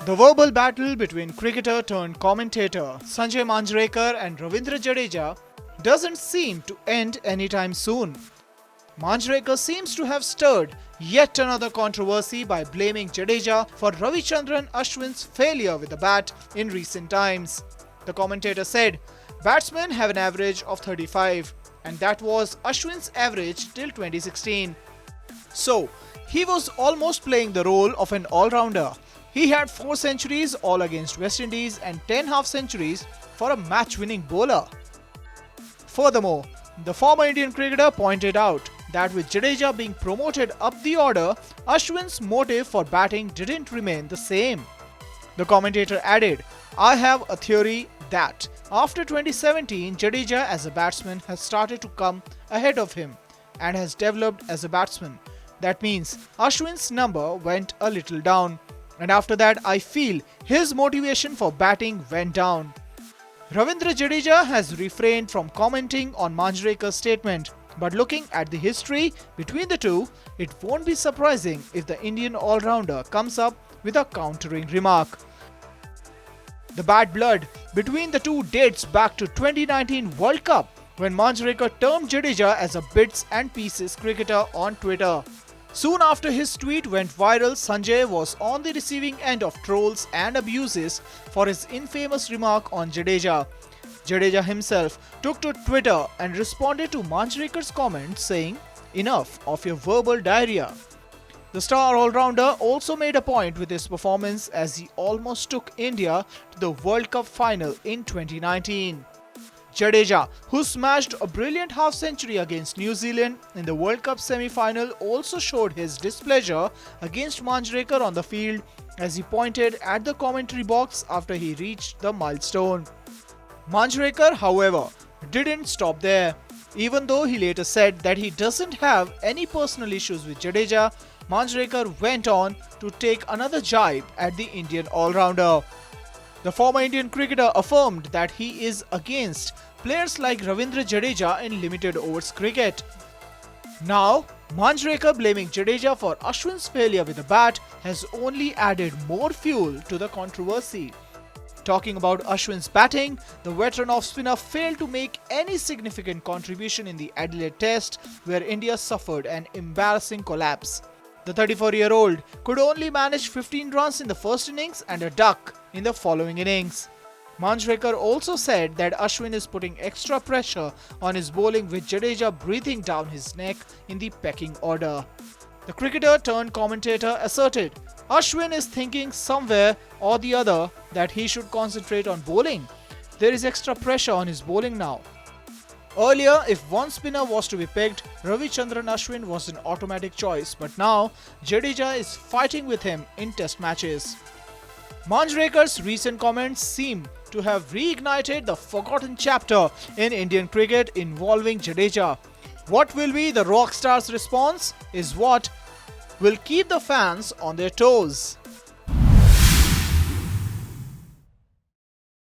The verbal battle between cricketer turned commentator Sanjay Manjrekar and Ravindra Jadeja doesn't seem to end anytime soon. Manjrekar seems to have stirred yet another controversy by blaming Jadeja for Ravichandran Ashwin's failure with the bat in recent times. The commentator said, "Batsmen have an average of 35, and that was Ashwin's average till 2016. So, he was almost playing the role of an all-rounder. He had 4 centuries all against West Indies and 10 half-centuries for a match-winning bowler." Furthermore, the former Indian cricketer pointed out that with Jadeja being promoted up the order, Ashwin's motive for batting didn't remain the same. The commentator added, "I have a theory that after 2017, Jadeja as a batsman has started to come ahead of him and has developed as a batsman. That means Ashwin's number went a little down, and after that I feel his motivation for batting went down." Ravindra Jadeja has refrained from commenting on Manjrekar's statement, but looking at the history between the two, it won't be surprising if the Indian all-rounder comes up with a countering remark. The bad blood between the two dates back to 2019 World Cup, when Manjrekar termed Jadeja as a bits and pieces cricketer on Twitter. Soon after his tweet went viral, Sanjay was on the receiving end of trolls and abuses for his infamous remark on Jadeja. Jadeja himself took to Twitter and responded to Manjrekar's comment saying, "Enough of your verbal diarrhea." The star all-rounder also made a point with his performance as he almost took India to the World Cup final in 2019. Jadeja, who smashed a brilliant half-century against New Zealand in the World Cup semi-final, also showed his displeasure against Manjrekar on the field as he pointed at the commentary box after he reached the milestone. Manjrekar, however, didn't stop there. Even though he later said that he doesn't have any personal issues with Jadeja, Manjrekar went on to take another jibe at the Indian all-rounder. The former Indian cricketer affirmed that he is against players like Ravindra Jadeja in limited overs cricket. Now, Manjrekar blaming Jadeja for Ashwin's failure with the bat has only added more fuel to the controversy. Talking about Ashwin's batting, the veteran off-spinner failed to make any significant contribution in the Adelaide Test, where India suffered an embarrassing collapse. The 34-year-old could only manage 15 runs in the first innings and a duck in the following innings. Manjrekar also said that Ashwin is putting extra pressure on his bowling, with Jadeja breathing down his neck in the pecking order. The cricketer turned commentator asserted, "Ashwin is thinking somewhere or the other that he should concentrate on bowling. There is extra pressure on his bowling now." Earlier, if one spinner was to be picked, Ravichandran Ashwin was an automatic choice, but now Jadeja is fighting with him in test matches. Manjrekar's recent comments seem to have reignited the forgotten chapter in Indian cricket involving Jadeja. What will be the rock star's response is what will keep the fans on their toes.